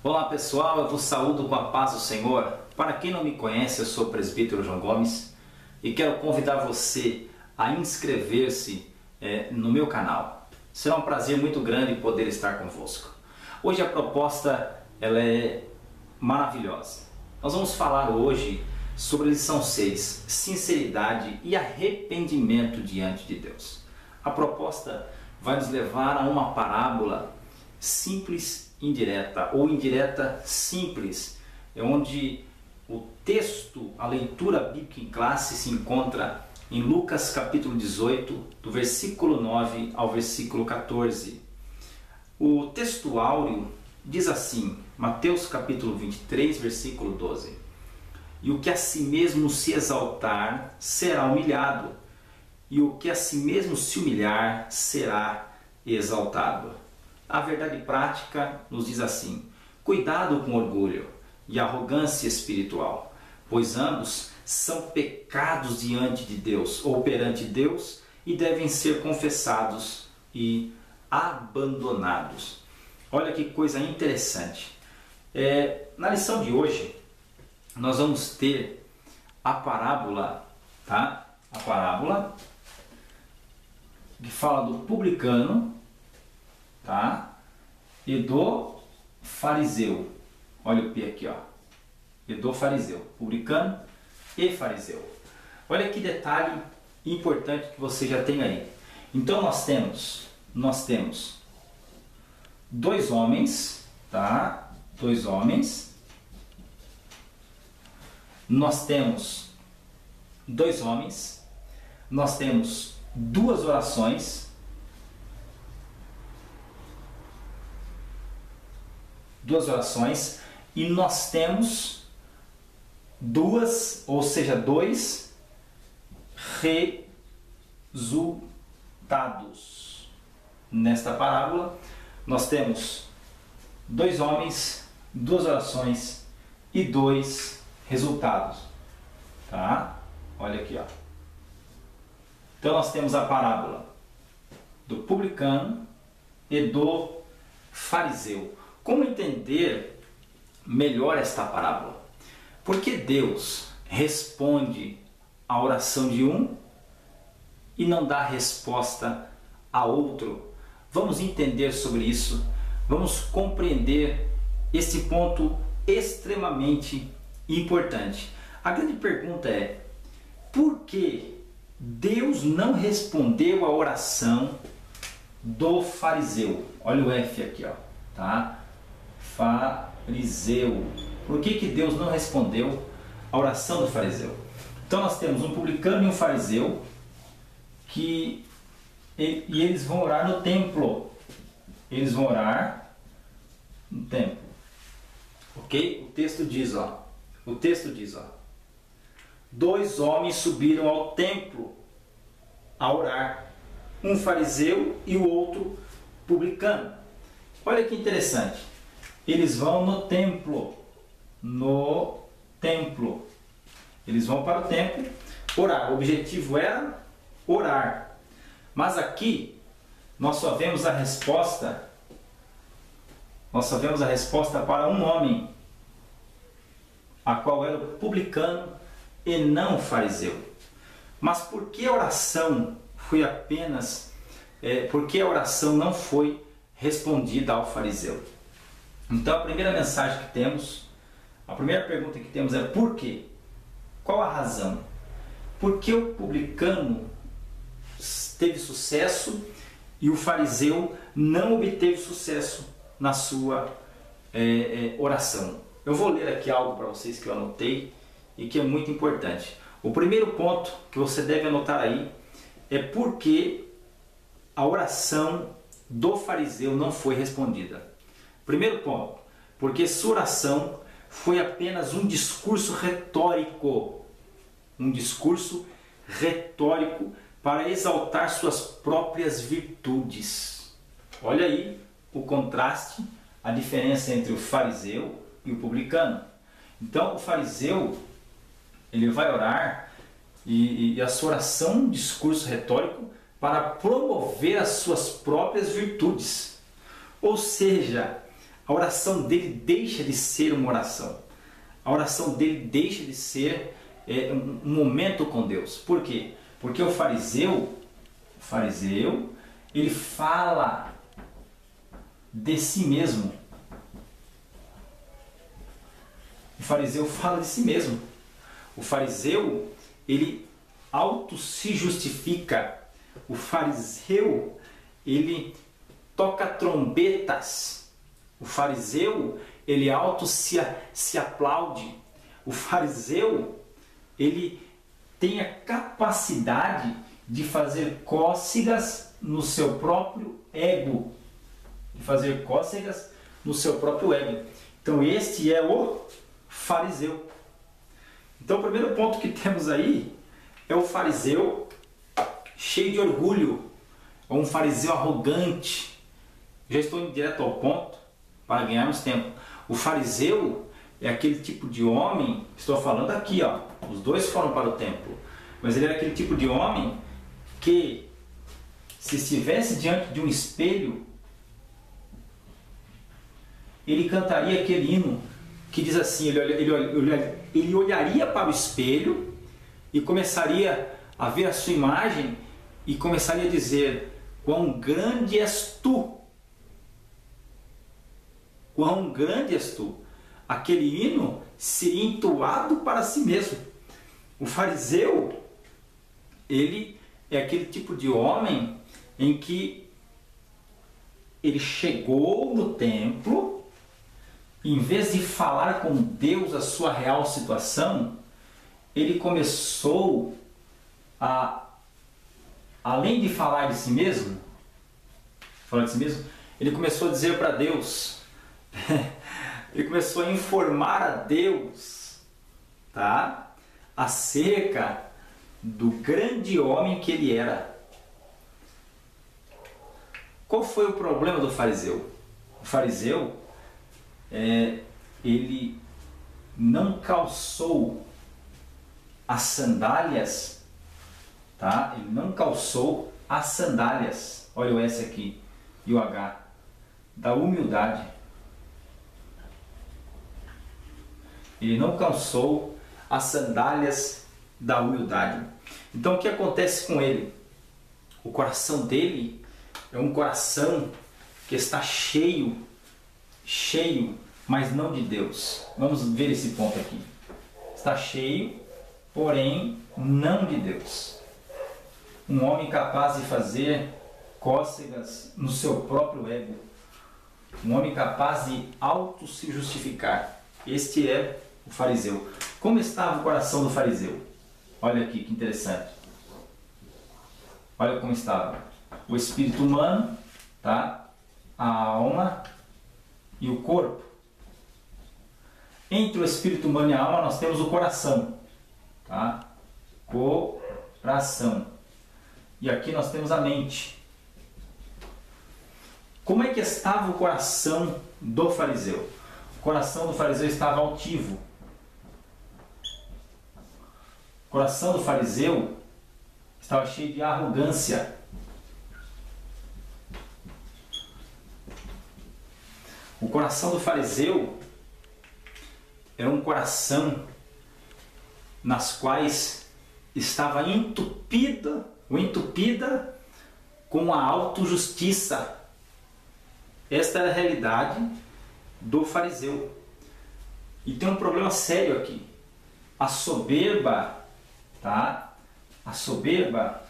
Olá pessoal, eu vos saúdo com a paz do Senhor. Para quem não me conhece, eu sou o presbítero João Gomes e quero convidar você a inscrever-se no meu canal. Será um prazer muito grande poder estar convosco. Hoje a proposta ela é maravilhosa. Nós vamos falar hoje sobre a lição 6, sinceridade e arrependimento diante de Deus. A proposta vai nos levar a uma parábola simples indireta ou indireta simples, onde o texto, a leitura bíblica em classe se encontra em Lucas capítulo 18, do versículo 9 ao versículo 14. O texto áureo diz assim, Mateus capítulo 23, versículo 12: E o que a si mesmo se exaltar será humilhado, e o que a si mesmo se humilhar será exaltado. A verdade prática nos diz assim: cuidado com orgulho e arrogância espiritual, pois ambos são pecados diante de Deus ou perante Deus e devem ser confessados e abandonados. Olha que coisa interessante. Na lição de hoje nós vamos ter a parábola, tá? A parábola que fala do publicano, tá? E do fariseu. Olha o P aqui, ó. E do fariseu, publicano e fariseu. Olha que detalhe importante que você já tem aí. Então nós temos dois homens, tá? Dois homens. Nós temos dois homens. Nós temos duas orações. Duas orações. E nós temos dois resultados. Nesta parábola, nós temos dois homens, duas orações e dois resultados. Tá? Olha aqui, ó. Então nós temos a parábola do publicano e do fariseu. Como entender melhor esta parábola? Porque Deus responde à oração de um e não dá resposta a outro. Vamos entender sobre isso, vamos compreender esse ponto extremamente importante. A grande pergunta é: por que Deus não respondeu à oração do fariseu? Olha o F aqui, ó, tá? Fariseu. Por que Deus não respondeu à oração do fariseu? Então nós temos um publicano e um fariseu e eles vão orar no templo. Eles vão orar no templo. Ok? O texto diz, ó. Dois homens subiram ao templo a orar. Um fariseu e o outro publicano. Olha que interessante. Eles vão no templo. Eles vão para o templo orar. O objetivo era orar. Mas aqui nós só vemos a resposta. Para um homem, a qual era o publicano e não o fariseu. Mas por que a oração foi por que a oração não foi respondida ao fariseu? Então a primeira mensagem que temos, a primeira pergunta que temos é: por quê? Qual a razão? Por que o publicano teve sucesso e o fariseu não obteve sucesso na sua oração? Eu vou ler aqui algo para vocês que eu anotei e que é muito importante. O primeiro ponto que você deve anotar aí é porque a oração do fariseu não foi respondida. Primeiro ponto, porque sua oração foi apenas um discurso retórico. Um discurso retórico para exaltar suas próprias virtudes. Olha aí o contraste, a diferença entre o fariseu e o publicano. Então o fariseu, ele vai orar e a sua oração é um discurso retórico para promover as suas próprias virtudes. Ou seja, a oração dele deixa de ser uma oração. A oração dele deixa de ser um momento com Deus. Por quê? Porque o fariseu, ele fala de si mesmo. O fariseu fala de si mesmo. O fariseu, ele auto se justifica. O fariseu, ele toca trombetas. O fariseu, ele auto se aplaude. O fariseu, ele tem a capacidade de fazer cócegas no seu próprio ego. Então este é o fariseu. Então o primeiro ponto que temos aí é o fariseu cheio de orgulho, é um fariseu arrogante. Já estou indo direto ao ponto para ganharmos tempo. O fariseu é aquele tipo de homem, estou falando aqui, ó, os dois foram para o templo, mas ele era aquele tipo de homem que, se estivesse diante de um espelho, ele cantaria aquele hino que diz assim, ele olharia para o espelho e começaria a ver a sua imagem e começaria a dizer: quão grande és tu! Quão grande és tu! Aquele hino seria entoado para si mesmo. O fariseu, ele é aquele tipo de homem em que ele chegou no templo, em vez de falar com Deus a sua real situação, ele começou a, além de falar de si mesmo, ele começou a dizer para Deus, ele começou a informar a Deus, tá? Acerca do grande homem que ele era. Qual foi o problema do fariseu? O fariseu, ele não calçou as sandálias, tá? Ele não calçou as sandálias, olha o S aqui e o H, da humildade. Ele não calçou as sandálias da humildade. Então o que acontece com ele? O coração dele é um coração que está cheio, mas não de Deus. Vamos ver esse ponto aqui. Está cheio, porém não de Deus. Um homem capaz de fazer cócegas no seu próprio ego. Um homem capaz de auto se justificar. Este é o fariseu. Como estava o coração do fariseu? Olha aqui que interessante. Olha como estava. O espírito humano, tá? A alma e o corpo. Entre o espírito humano e a alma nós temos o coração, tá? Coração. E aqui nós temos a mente. Como é que estava o coração do fariseu? O coração do fariseu estava altivo. O coração do fariseu estava cheio de arrogância. O coração do fariseu era um coração nas quais estava entupida com a autojustiça. Esta era a realidade do fariseu. E tem um problema sério aqui. A soberba, tá? A soberba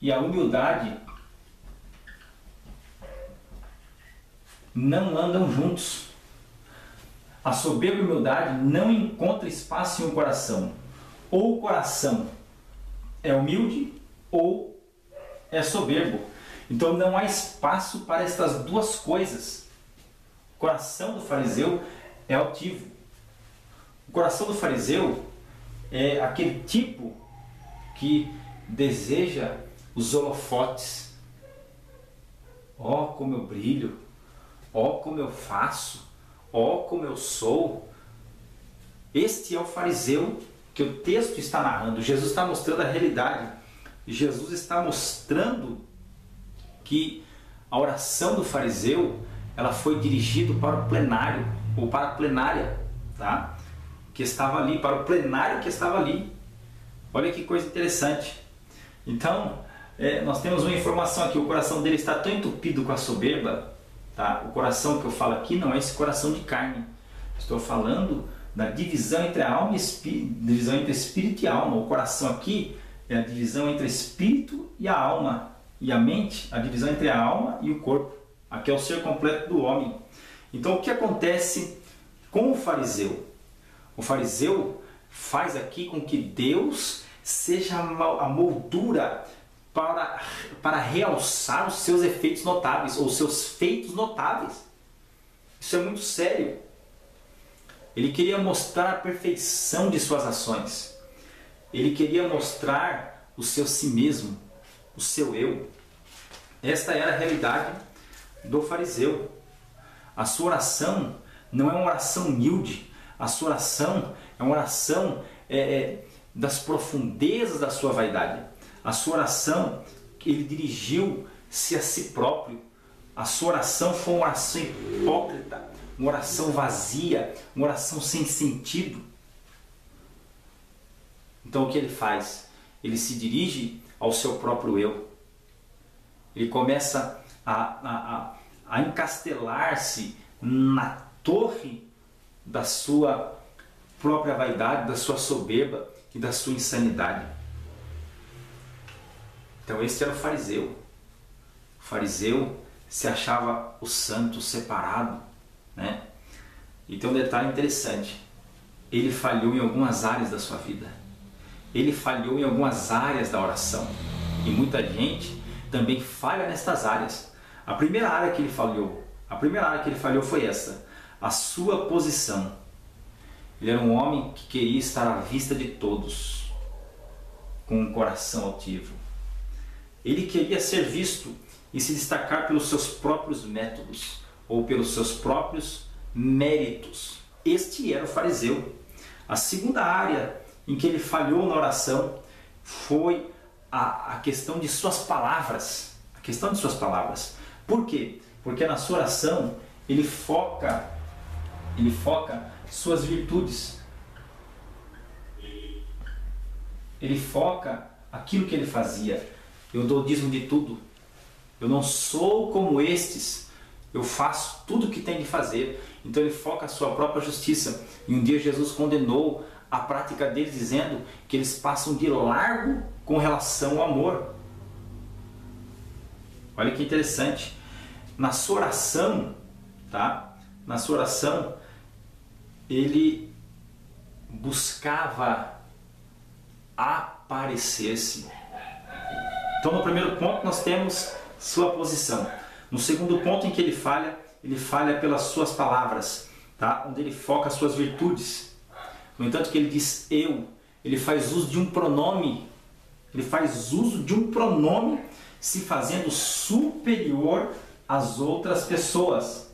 e a humildade não andam juntos. A soberba e a humildade não encontram espaço em um coração. Ou o coração é humilde ou é soberbo. Então não há espaço para estas duas coisas. O coração do fariseu é altivo. O coração do fariseu é aquele tipo que deseja os holofotes. Ó, como eu brilho, ó, como eu faço, ó como eu sou. Este é o fariseu que o texto está narrando. Jesus está mostrando a realidade. Jesus está mostrando que a oração do fariseu, ela foi dirigida para o plenário, ou para a plenária, tá? Que estava ali, para o plenário que estava ali. Olha que coisa interessante. Então, nós temos uma informação aqui, o coração dele está tão entupido com a soberba, tá? O coração que eu falo aqui não é esse coração de carne. Estou falando da divisão entre a alma e espírito, divisão entre espírito e alma. O coração aqui é a divisão entre espírito e a alma, e a mente, a divisão entre a alma e o corpo. Aqui é o ser completo do homem. Então, o que acontece com o fariseu? O fariseu faz aqui com que Deus seja a moldura para realçar os seus efeitos notáveis, ou seus feitos notáveis. Isso é muito sério. Ele queria mostrar a perfeição de suas ações. Ele queria mostrar o seu si mesmo, o seu eu. Esta era a realidade do fariseu. A sua oração não é uma oração humilde. A sua oração é uma oração das profundezas da sua vaidade. A sua oração, ele dirigiu-se a si próprio. A sua oração foi uma oração hipócrita, uma oração vazia, uma oração sem sentido. Então o que ele faz? Ele se dirige ao seu próprio eu. Ele começa a encastelar-se na torre da sua própria vaidade, da sua soberba e da sua insanidade. Então este era o fariseu. O fariseu se achava o santo, o separado, né? E tem um detalhe interessante. Ele falhou em algumas áreas da sua vida. Ele falhou em algumas áreas da oração. E muita gente também falha nestas áreas. A primeira área que ele falhou foi essa: a sua posição. Ele era um homem que queria estar à vista de todos, com um coração altivo. Ele queria ser visto e se destacar pelos seus próprios métodos, ou pelos seus próprios méritos. Este era o fariseu. A segunda área em que ele falhou na oração foi a questão de suas palavras. A questão de suas palavras. Por quê? Porque na sua oração ele foca suas virtudes. Ele foca aquilo que ele fazia. Eu dou dízimo de tudo. Eu não sou como estes. Eu faço tudo o que tem de fazer. Então ele foca a sua própria justiça. E um dia Jesus condenou a prática deles, dizendo que eles passam de largo com relação ao amor. Olha que interessante. Na sua oração, tá? Na sua oração, ele buscava aparecer-se. Então, no primeiro ponto, nós temos sua posição. No segundo ponto em que ele falha pelas suas palavras, tá? Onde ele foca as suas virtudes. No entanto, que ele diz eu, ele faz uso de um pronome. Ele faz uso de um pronome se fazendo superior às outras pessoas.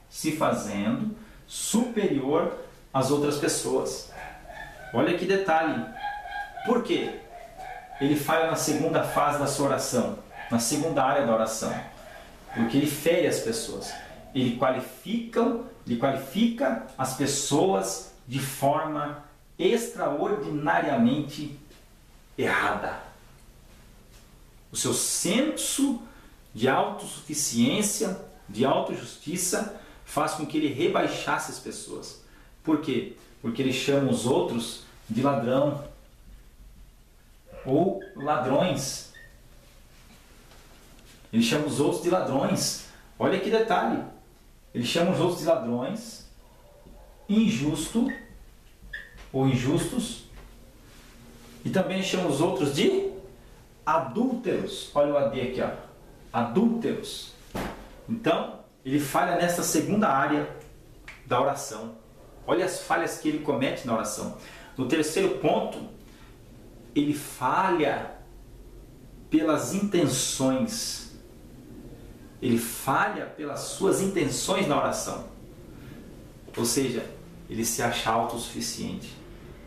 Se fazendo superior às outras pessoas. Olha que detalhe. Por quê? Ele falha na segunda fase da sua oração, na segunda área da oração. Porque ele fere as pessoas. Ele qualifica as pessoas de forma extraordinariamente errada. O seu senso de autossuficiência, de autojustiça, faz com que ele rebaixasse as pessoas. Por quê? Porque ele chama os outros de ladrão ou ladrões. Ele chama os outros de ladrões. Olha que detalhe. Ele chama os outros de ladrões, injusto ou injustos, e também chama os outros de adúlteros. Olha o AD aqui, ó. Adúlteros. Então, ele falha nessa segunda área da oração. Olha as falhas que ele comete na oração. No terceiro ponto, ele falha pelas intenções. ele falha pelas suas intenções na oração. Ou seja, ele se acha autossuficiente.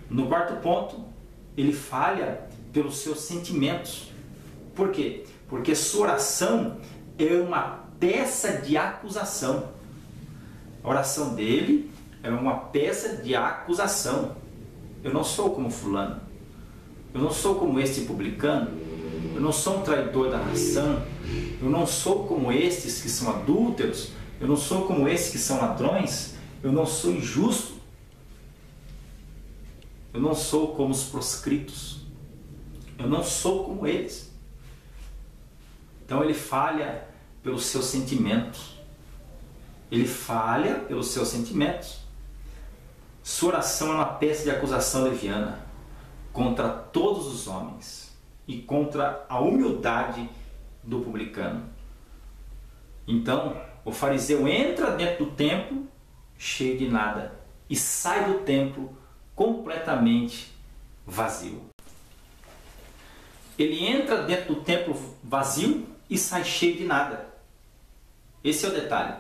No quarto ponto, ele falha pelos seus sentimentos. Por quê? Porque sua oração é uma peça de acusação. A oração dele é uma peça de acusação. Eu não sou como fulano. Eu não sou como este publicano. Eu não sou um traidor da nação. Eu não sou como estes que são adúlteros. Eu não sou como estes que são ladrões. Eu não sou injusto. Eu não sou como os proscritos. Eu não sou como eles. Então ele falha pelos seus sentimentos. Ele falha pelos seus sentimentos. Sua oração é uma peça de acusação leviana contra todos os homens e contra a humildade do publicano. Então, o fariseu entra dentro do templo cheio de nada e sai do templo completamente vazio. Ele entra dentro do templo vazio e sai cheio de nada. Esse é o detalhe.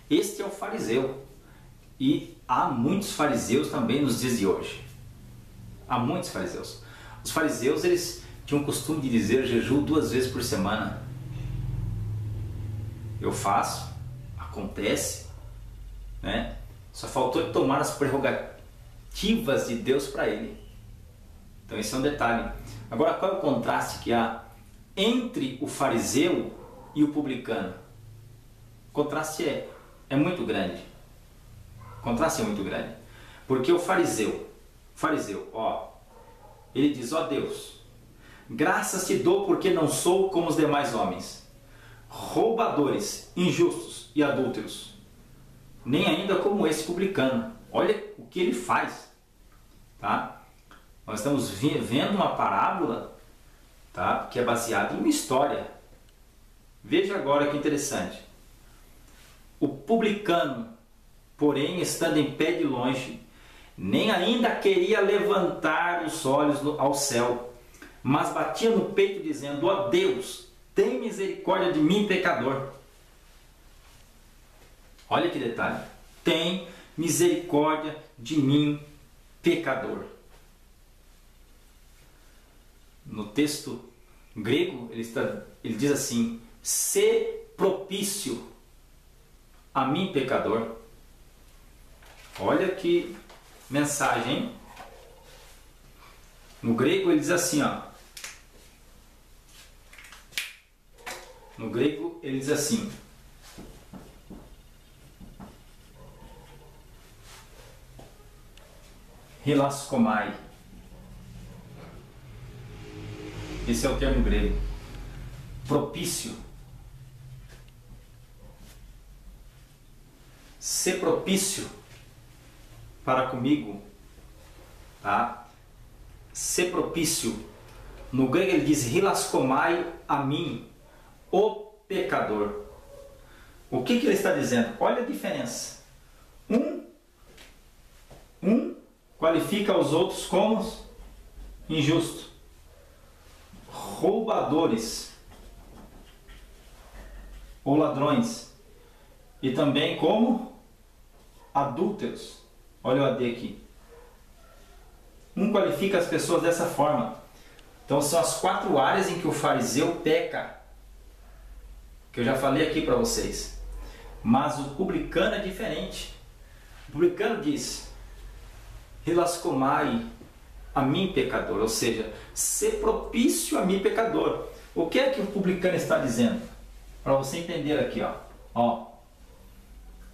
Este é o fariseu. E há muitos fariseus também nos dias de hoje. Há muitos fariseus. Os fariseus, eles tinham o costume de dizer jejum 2 vezes por semana. Eu faço, acontece, né? Só faltou ele tomar as prerrogativas de Deus para ele. Então esse é um detalhe. Agora, qual é o contraste que há entre o fariseu e o publicano? O contraste é muito grande. O contraste é muito grande. Porque o fariseu, ele diz: ó Deus, graças te dou porque não sou como os demais homens, roubadores, injustos e adúlteros, nem ainda como esse publicano. Olha o que ele faz, tá? Nós estamos vendo uma parábola, tá? Que é baseada em uma história. Veja agora que interessante. O publicano, porém, estando em pé de longe, nem ainda queria levantar os olhos ao céu, mas batia no peito dizendo: ó Deus, tem misericórdia de mim, pecador. Olha que detalhe. Tem misericórdia de mim, pecador. No texto grego, ele diz assim: se propício a mim, pecador. Olha que mensagem, hein? No grego ele diz assim, ó. No grego ele diz assim: hilaskomai. Esse é o termo grego. Propício. Ser propício para comigo, tá? Ser propício. No grego ele diz hilaskomai a mim, o pecador. O que ele está dizendo? Olha a diferença. Um qualifica os outros como injustos, roubadores ou ladrões, e também como adúlteros. Olha o AD aqui. Um qualifica as pessoas dessa forma. Então são as 4 áreas em que o fariseu peca, que eu já falei aqui para vocês. Mas o publicano é diferente. O publicano diz: hilaskomai a mim, pecador. Ou seja, ser propício a mim, pecador. O que é que o publicano está dizendo? Para você entender aqui, ó.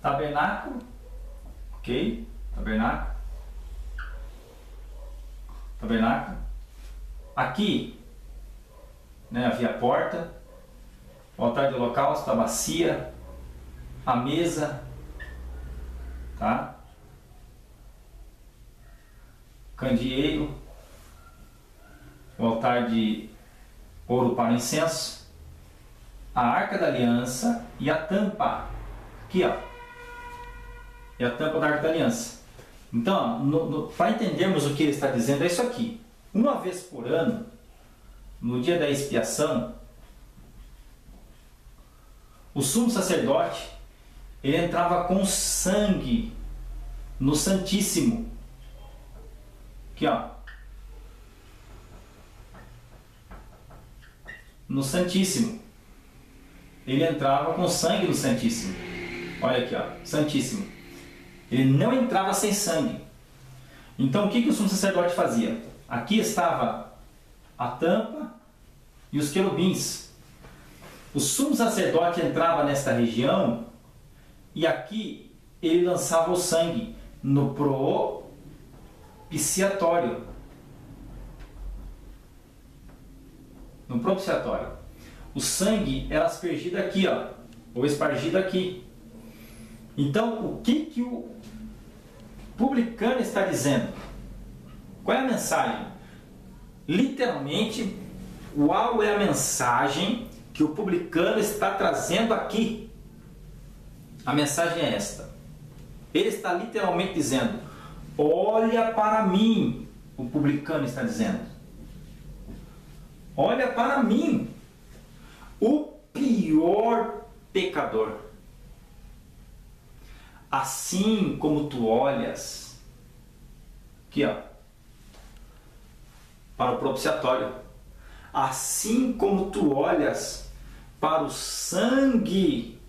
Tabernáculo, ok? Tabernáculo. Aqui, né, havia a porta, o altar de holocausto, a bacia, a mesa, tá? Candeeiro, o altar de ouro para incenso, a arca da aliança e a tampa. Aqui, ó. E a tampa da arca da aliança. Então, para entendermos o que ele está dizendo, é isso aqui. Uma vez por ano, no dia da expiação, O sumo sacerdote, ele entrava com sangue no Santíssimo. Aqui, ó. No Santíssimo. Ele entrava com sangue no Santíssimo. Olha aqui, ó, Santíssimo. Ele não entrava sem sangue. Então o que o sumo sacerdote fazia? Aqui estava a tampa e os querubins. O sumo sacerdote entrava nesta região e aqui ele lançava o sangue no propiciatório. No propiciatório. O sangue era aspergido aqui, ó, ou espargido aqui. Então, o que o publicano está dizendo? Qual é a mensagem? Literalmente, qual é a mensagem que o publicano está trazendo aqui? A mensagem é esta. Ele está literalmente dizendo: olha para mim. O publicano está dizendo: olha para mim, o pior pecador. Assim como tu olhas aqui, ó, para o propiciatório, assim como tu olhas para o sangue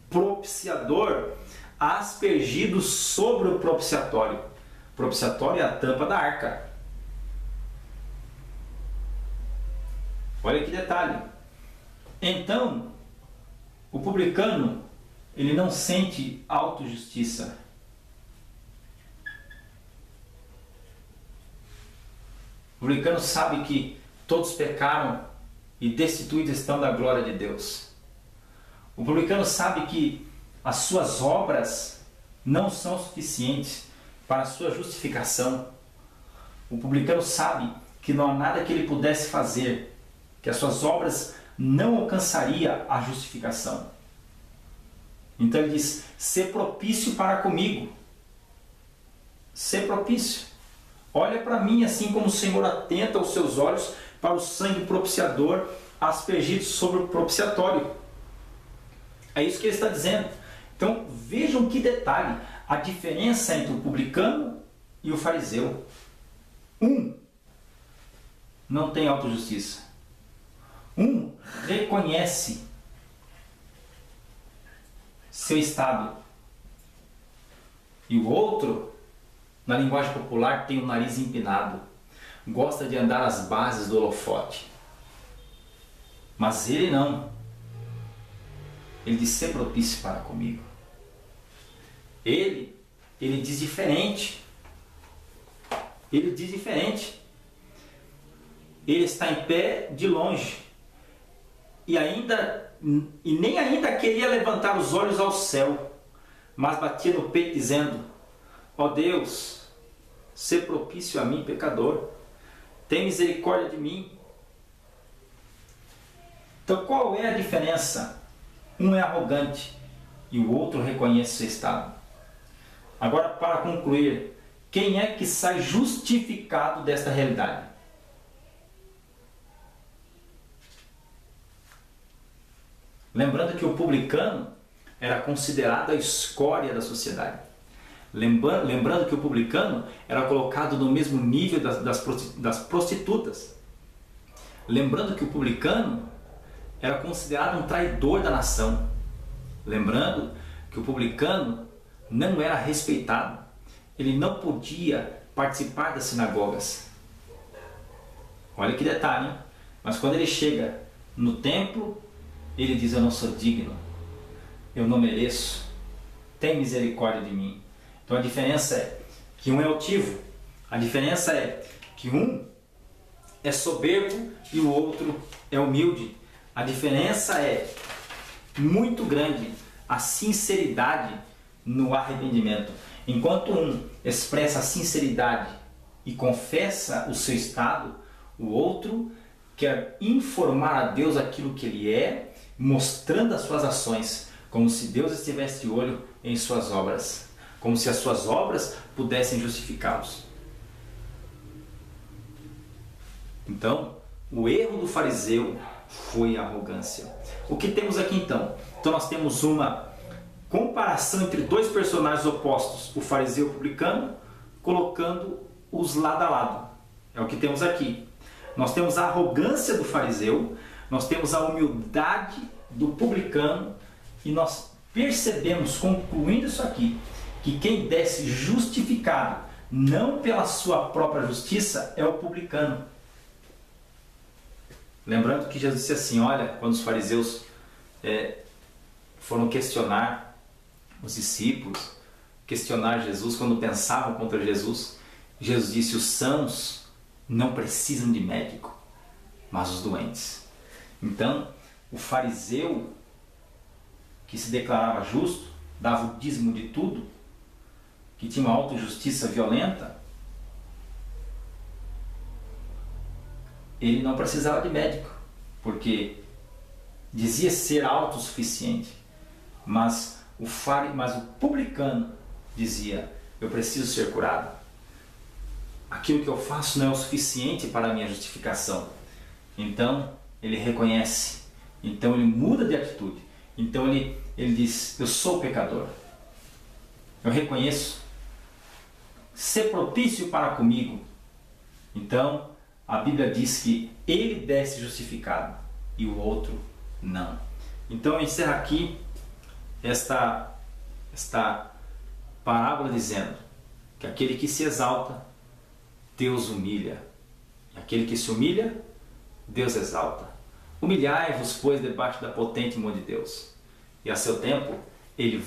propiciador aspergido sobre o propiciatório. O propiciatório é a tampa da arca. Olha que detalhe. Então, o publicano, ele não sente autojustiça. O publicano sabe que todos pecaram e destituídos estão da glória de Deus. O publicano sabe que as suas obras não são suficientes para a sua justificação. O publicano sabe que não há nada que ele pudesse fazer, que as suas obras não alcançaria a justificação. Então ele diz: ser propício para comigo. Ser propício. Olha para mim, assim como o Senhor atenta os seus olhos para o sangue propiciador aspergido sobre o propiciatório. É isso que ele está dizendo. Então vejam que detalhe, a diferença entre o publicano e o fariseu. Um não tem autojustiça. Um reconhece seu estado. E o outro, na linguagem popular, tem o nariz empinado. Gosta de andar às bases do holofote. Mas ele não. Ele diz: ser propício para comigo. Ele diz diferente. Ele diz diferente. Ele está em pé de longe. E nem ainda queria levantar os olhos ao céu, mas batia no peito dizendo: ó Deus, sê propício a mim, pecador, tem misericórdia de mim. Então qual é a diferença? Um é arrogante e o outro reconhece seu estado. Agora, para concluir, quem é que sai justificado desta realidade? Lembrando que o publicano era considerado a escória da sociedade. Lembrando que o publicano era colocado no mesmo nível das prostitutas. Lembrando que o publicano era considerado um traidor da nação. Lembrando que o publicano não era respeitado. Ele não podia participar das sinagogas. Olha que detalhe, hein? Mas quando ele chega no templo, ele diz: eu não sou digno, eu não mereço, tem misericórdia de mim. Então a diferença é que um é altivo, a diferença é que um é soberbo e o outro é humilde. A diferença é muito grande, a sinceridade no arrependimento. Enquanto um expressa a sinceridade e confessa o seu estado, o outro quer informar a Deus aquilo que ele é, mostrando as suas ações, como se Deus estivesse de olho em suas obras, como se as suas obras pudessem justificá-los. Então, o erro do fariseu foi a arrogância. O que temos aqui então? Então nós temos uma comparação entre dois personagens opostos, o fariseu e o publicano, colocando-os lado a lado. É o que temos aqui. Nós temos a arrogância do fariseu, nós temos a humildade do publicano, e nós percebemos, concluindo isso aqui, que quem desce justificado não pela sua própria justiça é o publicano. Lembrando que Jesus disse assim, olha, quando os fariseus foram questionar os discípulos, questionar Jesus, quando pensavam contra Jesus, Jesus disse, os sãos não precisam de médico, mas os doentes. Então, o fariseu que se declarava justo, dava o dízimo de tudo, que tinha uma autojustiça violenta, ele não precisava de médico, porque dizia ser autossuficiente, mas o publicano dizia, eu preciso ser curado. Aquilo que eu faço não é o suficiente para a minha justificação. Então ele reconhece, então ele muda de atitude, então ele diz, eu sou pecador, eu reconheço, ser propício para comigo. Então a Bíblia diz que ele desce justificado e o outro não. Então eu encerro aqui esta parábola dizendo que aquele que se exalta, Deus humilha, e aquele que se humilha, Deus exalta. Humilhai-vos, pois, debaixo da potente mão de Deus, e a seu tempo ele